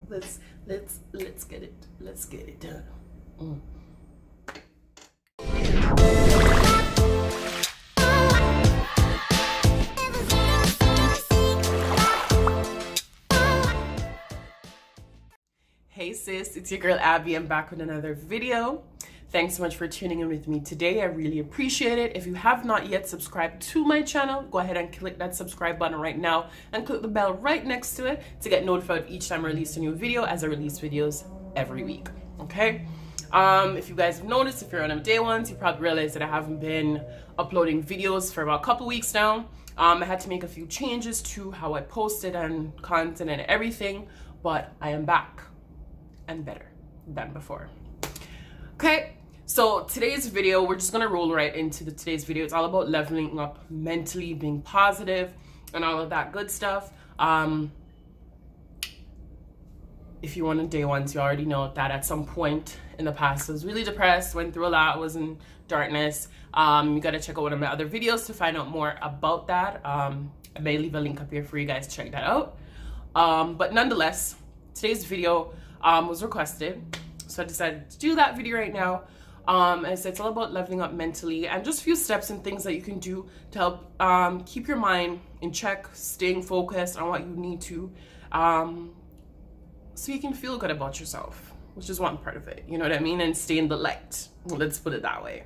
Let's get it. Let's get it done. Hey sis, it's your girl Abby. I'm back with another video. Thanks so much for tuning in with me today. I really appreciate it. If you have not yet subscribed to my channel, go ahead and click that subscribe button right now and click the bell right next to it to get notified each time I release a new video, as I release videos every week. Okay? If you guys have noticed, if you're on them day ones, you probably realize that I haven't been uploading videos for about a couple weeks now. I had to make a few changes to how I posted and content and everything, but I am back and better than before. Okay, so today's video, we're just gonna roll right into today's video. It's all about leveling up mentally, being positive, and all of that good stuff. If you're one of day ones, you already know that at some point in the past I was really depressed, went through a lot, was in darkness. You gotta check out one of my other videos to find out more about that. I may leave a link up here for you guys to check that out. But nonetheless, today's video was requested, so I decided to do that video right now. As it's all about leveling up mentally and just a few steps and things that you can do to help keep your mind in check, staying focused on what you need to, so you can feel good about yourself, which is one part of it, you know what I mean, and stay in the light, let's put it that way.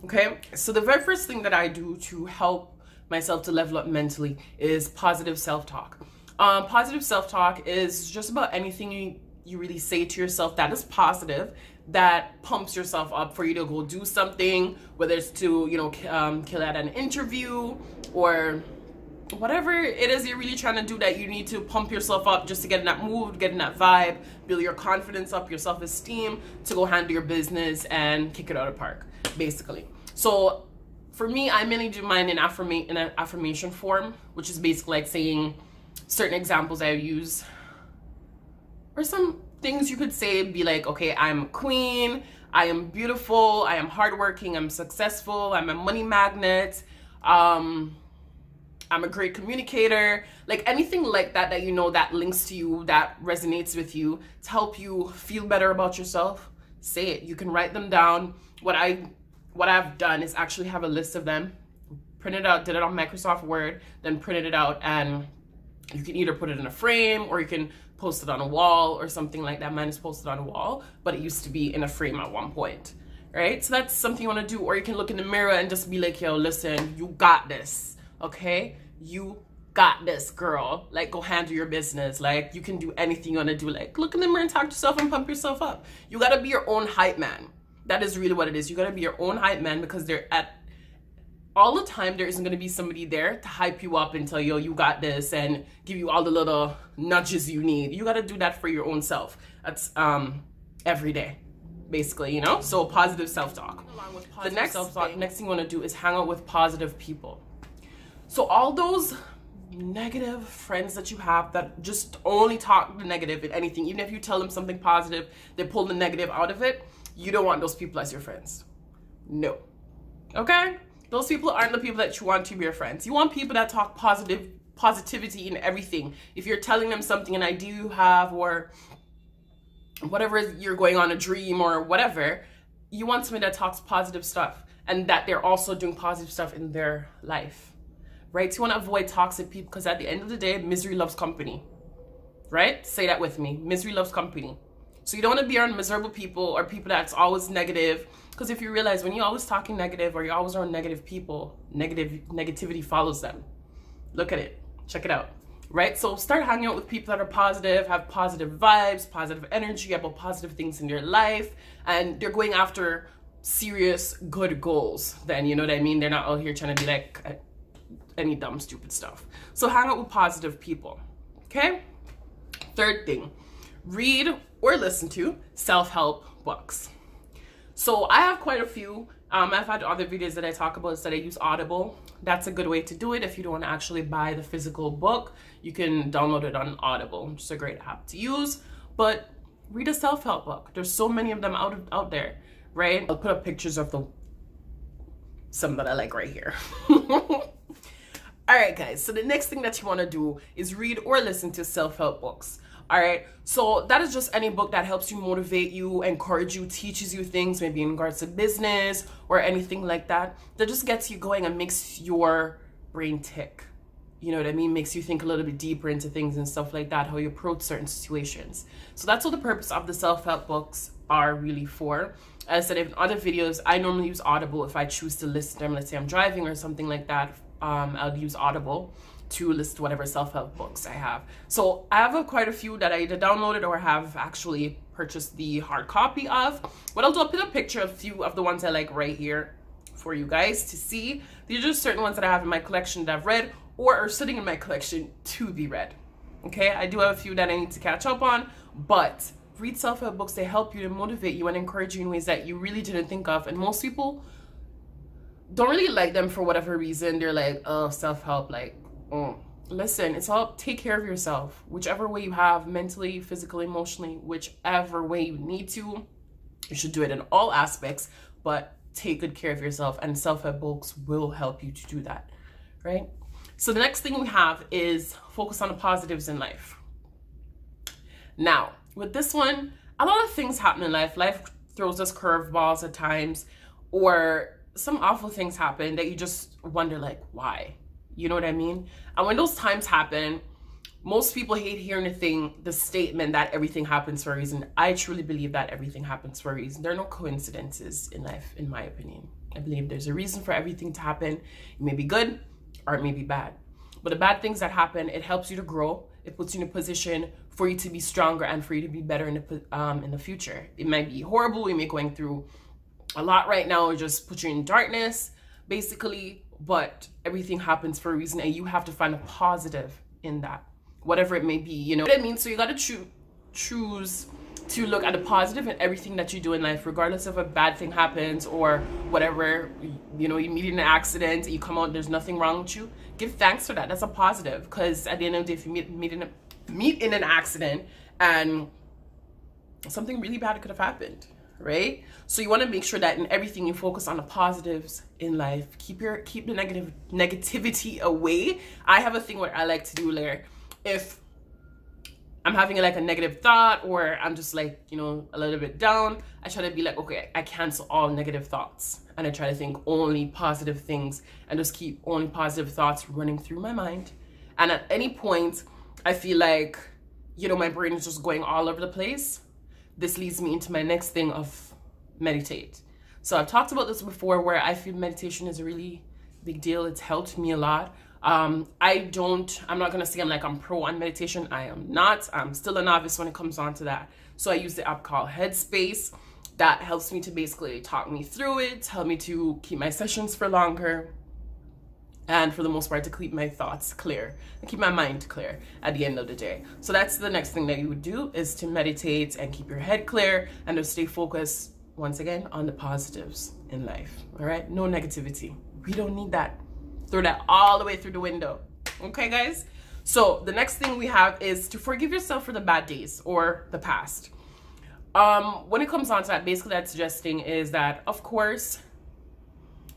Okay, so the very first thing that I do to help myself to level up mentally is positive self-talk. Positive self-talk is just about anything you really say to yourself that is positive, that pumps yourself up for you to go do something, whether it's to, you know, kill at an interview or whatever it is you're really trying to do, that you need to pump yourself up just to get in that mood, get in that vibe, build your confidence up, your self-esteem to go handle your business and kick it out of the park, basically. So for me, I mainly do mine in an affirmation form, which is basically like saying certain examples I use, or some things you could say, be like, okay, I'm a queen, I am beautiful, I am hardworking, I'm successful, I'm a money magnet, I'm a great communicator, like anything like that that you know that links to you, that resonates with you, to help you feel better about yourself. Say it. You can write them down. What I've done is actually have a list of them, print it out, did it on Microsoft Word, then printed it out, and you can either put it in a frame or you can post it on a wall or something like that. Mine is posted on a wall, but it used to be in a frame at one point, right? So that's something you want to do. Or you can look in the mirror and just be like, yo, listen, you got this, okay? You got this, girl. Like, go handle your business. Like, you can do anything you want to do. Like, look in the mirror and talk to yourself and pump yourself up. You got to be your own hype man. That is really what it is. You got to be your own hype man, because all the time there isn't going to be somebody there to hype you up and tell you, you got this, and give you all the little nudges you need. You got to do that for your own self. That's every day, basically, you know? So positive self-talk. The next thing you want to do is hang out with positive people. So all those negative friends that you have that just only talk the negative in anything, even if you tell them something positive, they pull the negative out of it, you don't want those people as your friends. No. Okay? Those people aren't the people that you want to be your friends. You want people that talk positivity in everything. If you're telling them something, an idea you have, or whatever you're going on, a dream or whatever, you want somebody that talks positive stuff and that they're also doing positive stuff in their life, right? So you want to avoid toxic people, because at the end of the day, misery loves company, right? Say that with me. Misery loves company. So you don't want to be around miserable people or people that's always negative. Because if you realize, when you're always talking negative or you're always around negative people, negativity follows them. Look at it. Check it out. Right? So start hanging out with people that are positive, have positive vibes, positive energy about positive things in your life. And they're going after serious, good goals. Then, you know what I mean? They're not out here trying to be like any dumb, stupid stuff. So hang out with positive people. Okay? Third thing, read or listen to self-help books. So I have quite a few. I've had other videos that I talk about that I use Audible. That's a good way to do it. If you don't want to actually buy the physical book, you can download it on Audible, which is a great app to use. But read a self-help book. There's so many of them out there, right? I'll put up pictures of some that I like right here. All right, guys. So the next thing that you want to do is read or listen to self-help books. All right, so that is just any book that helps you, motivate you, encourage you, teaches you things, maybe in regards to business or anything like that, that just gets you going and makes your brain tick. You know what I mean? Makes you think a little bit deeper into things and stuff like that, how you approach certain situations. So that's what the purpose of the self-help books are really for. As I said in other videos, I normally use Audible if I choose to listen them. Let's say I'm driving or something like that. I'll use Audible to list whatever self-help books I have. So I have quite a few that I either downloaded or have actually purchased the hard copy of. What I'll do, I'll put a picture of a few of the ones I like right here for you guys to see. These are just certain ones that I have in my collection that I've read or are sitting in my collection to be read. Okay, I do have a few that I need to catch up on, but read self-help books. They help you to motivate you and encourage you in ways that you really didn't think of. And most people don't really like them for whatever reason. They're like, oh, self-help, like, listen, it's all take care of yourself, whichever way you have, mentally, physically, emotionally, whichever way you need to. You should do it in all aspects, but take good care of yourself, and self-help books will help you to do that, right? So the next thing we have is focus on the positives in life. Now, with this one, a lot of things happen in life. Life throws us curveballs at times, or some awful things happen that you just wonder, like, why? You know what I mean? And when those times happen, most people hate hearing the statement that everything happens for a reason. I truly believe that everything happens for a reason. There are no coincidences in life, in my opinion. I believe there's a reason for everything to happen. It may be good or it may be bad. But the bad things that happen, it helps you to grow. It puts you in a position for you to be stronger and for you to be better in the future. It might be horrible. You may be going through a lot right now. It just puts you in darkness, basically. But everything happens for a reason, and you have to find a positive in that, whatever it may be, you know what I mean? So you got to choose to look at the positive in everything that you do in life, regardless if a bad thing happens or whatever. You know, you meet in an accident, you come out, there's nothing wrong with you. Give thanks for that. That's a positive, because at the end of the day, if you meet in an accident and something really bad could have happened, right? So you want to make sure that in everything you focus on the positives in life. Keep the negativity away. I have a thing where I like to do there. If I'm having like a negative thought, or I'm just like, you know, a little bit down, I try to be like, okay, I cancel all negative thoughts, and I try to think only positive things and just keep only positive thoughts running through my mind. And at any point I feel like, you know, my brain is just going all over the place, this leads me into my next thing of meditate. So I've talked about this before, where I feel meditation is a really big deal. It's helped me a lot. I'm not gonna say I'm pro on meditation. I am not. I'm still a novice when it comes on to that. So I use the app called Headspace that helps me to basically talk me through it, help me to keep my sessions for longer, and for the most part to keep my thoughts clear and keep my mind clear at the end of the day. So that's the next thing that you would do, is to meditate and keep your head clear and to stay focused, once again, on the positives in life. All right, no negativity. We don't need that. Throw that all the way through the window. Okay, guys? So the next thing we have is to forgive yourself for the bad days or the past. When it comes on to that, basically that's suggesting is that, of course,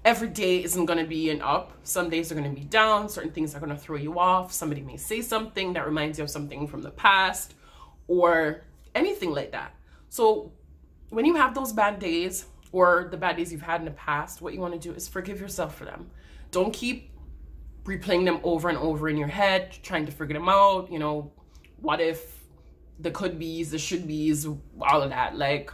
every day isn't going to be an up. Some days are going to be down. Certain things are going to throw you off. Somebody may say something that reminds you of something from the past or anything like that. So when you have those bad days or the bad days you've had in the past, what you want to do is forgive yourself for them. Don't keep replaying them over and over in your head, trying to figure them out. You know, what if, the could be's, the should be's, all of that. Like,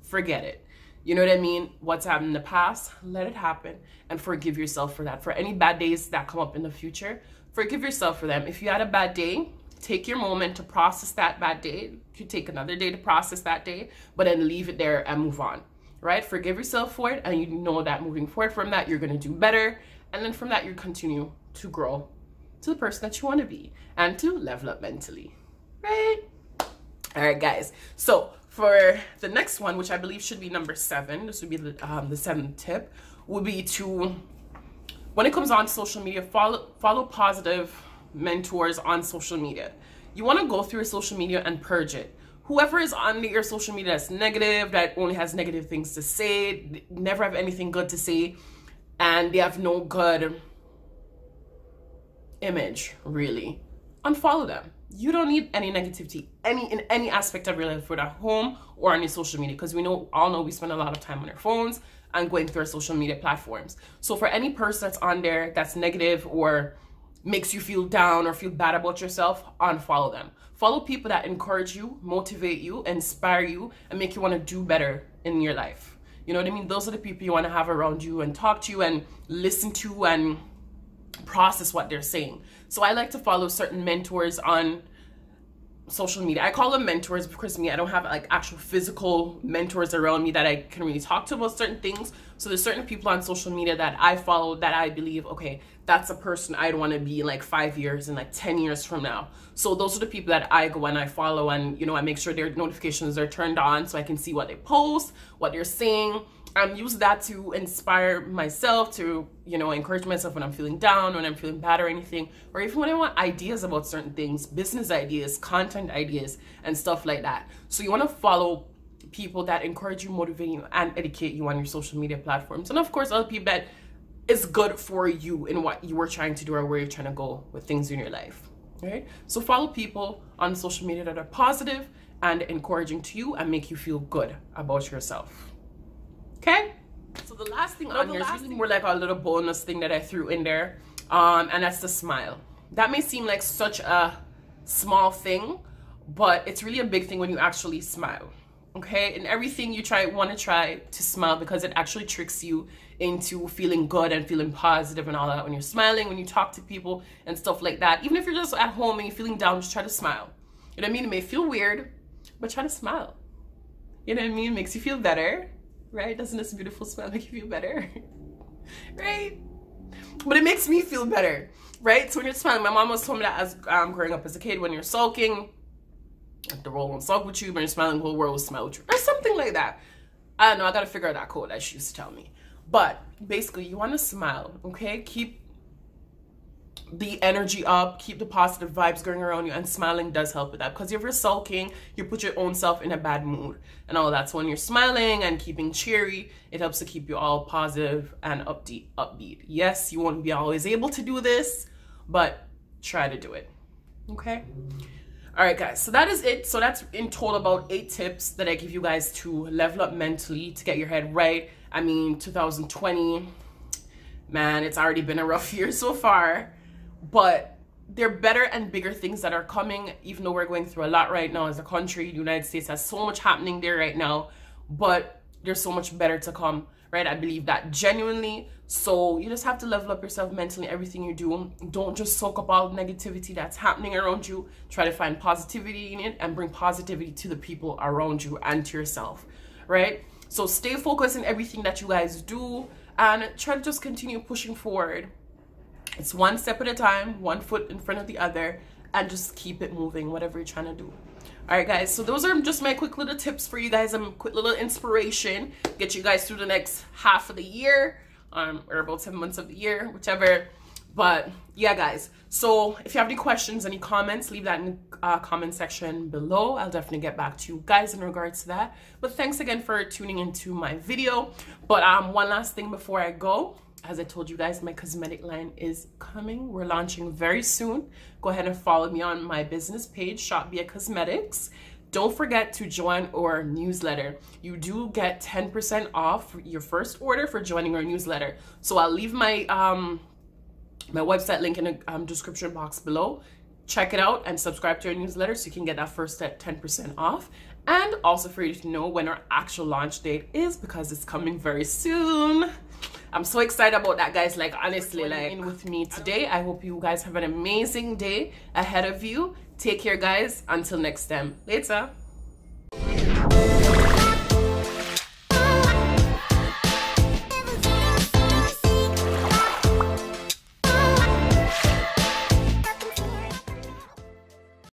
forget it. You know what I mean? What's happened in the past, let it happen, and forgive yourself for that. For any bad days that come up in the future, forgive yourself for them. If you had a bad day, take your moment to process that bad day. You take another day to process that day, but then leave it there and move on, right? Forgive yourself for it, and you know that moving forward from that, you're going to do better. And then from that, you continue to grow to the person that you want to be and to level up mentally, right? All right, guys. So for the next one, which I believe should be number 7, this would be the 7th tip, would be to, when it comes on social media, follow positive mentors on social media. You want to go through your social media and purge it. Whoever is on your social media that's negative, that only has negative things to say, never have anything good to say, and they have no good image, really, unfollow them. You don't need any negativity in any aspect of your life, whether at home or on your social media, because we all know we spend a lot of time on our phones and going through our social media platforms. So for any person that's on there that's negative or makes you feel down or feel bad about yourself, unfollow them. Follow people that encourage you, motivate you, inspire you, and make you want to do better in your life. You know what I mean? Those are the people you want to have around you and talk to you and listen to and process what they're saying. So I like to follow certain mentors on social media. I call them mentors because I don't have like actual physical mentors around me that I can really talk to about certain things. So there's certain people on social media that I follow that I believe, okay, that's a person I'd want to be in like 5 years and like 10 years from now. So those are the people that I go and I follow, and I make sure their notifications are turned on so I can see what they post, what they're saying. Use that to inspire myself, to encourage myself when I'm feeling down, when I'm feeling bad or anything, or even when I want ideas about certain things, business ideas, content ideas, and stuff like that. So you want to follow people that encourage you, motivate you, and educate you on your social media platforms, and of course other people that is good for you in what you were trying to do or where you're trying to go with things in your life. Right? So follow people on social media that are positive and encouraging to you and make you feel good about yourself. Okay, so the last thing on here is really more like a little bonus thing that I threw in there, and that's the smile. That may seem like such a small thing, but it's really a big thing when you actually smile. Okay, in everything you want to try to smile, because it actually tricks you into feeling good and feeling positive and all that. When you're smiling, when you talk to people and stuff like that, even if you're just at home and you're feeling down, just try to smile. You know what I mean? It may feel weird, but try to smile. You know what I mean? It makes you feel better. Right? Doesn't this beautiful smile make you feel better? Right? But it makes me feel better, right? So when you're smiling, my mom was told me that as growing up as a kid, when you're sulking, the world won't sulk with you. When you're smiling, the whole world will smile with you, or something like that. I don't know. I gotta figure out that code that she used to tell me. But basically, you want to smile, okay? Keep the energy up, keep the positive vibes going around you, and smiling does help with that, because if you're sulking, you put your own self in a bad mood and all that. So when you're smiling and keeping cheery, it helps to keep you all positive and upbeat. Yes, you won't be always able to do this, but try to do it. Okay, all right guys, so that is it. So that's in total about 8 tips that I give you guys to level up mentally, to get your head right. I mean, 2020, man, it's already been a rough year so far. But there are better and bigger things that are coming, even though we're going through a lot right now as a country. The United States has so much happening there right now, but there's so much better to come, right? I believe that genuinely. So you just have to level up yourself mentally, everything you do. Don't just soak up all the negativity that's happening around you. Try to find positivity in it and bring positivity to the people around you and to yourself, right? So stay focused in everything that you guys do and try to just continue pushing forward. It's one step at a time, one foot in front of the other, and just keep it moving, whatever you're trying to do. All right, guys, so those are just my quick little tips for you guys, and quick little inspiration, get you guys through the next half of the year, or about 7 months of the year, whichever. But yeah, guys, so if you have any questions, any comments, leave that in the comment section below. I'll definitely get back to you guys in regards to that. But thanks again for tuning into my video. But one last thing before I go. As I told you guys, my cosmetic line is coming. We're launching very soon. Go ahead and follow me on my business page, Shop Bia Cosmetics. Don't forget to join our newsletter. You do get 10% off your first order for joining our newsletter. So I'll leave my my website link in the description box below. Check it out and subscribe to our newsletter so you can get that first 10% off. And also for you to know when our actual launch date is, because it's coming very soon. I'm so excited about that, guys. Like, honestly, like, in with me today. I hope you guys have an amazing day ahead of you. Take care, guys. Until next time. Later.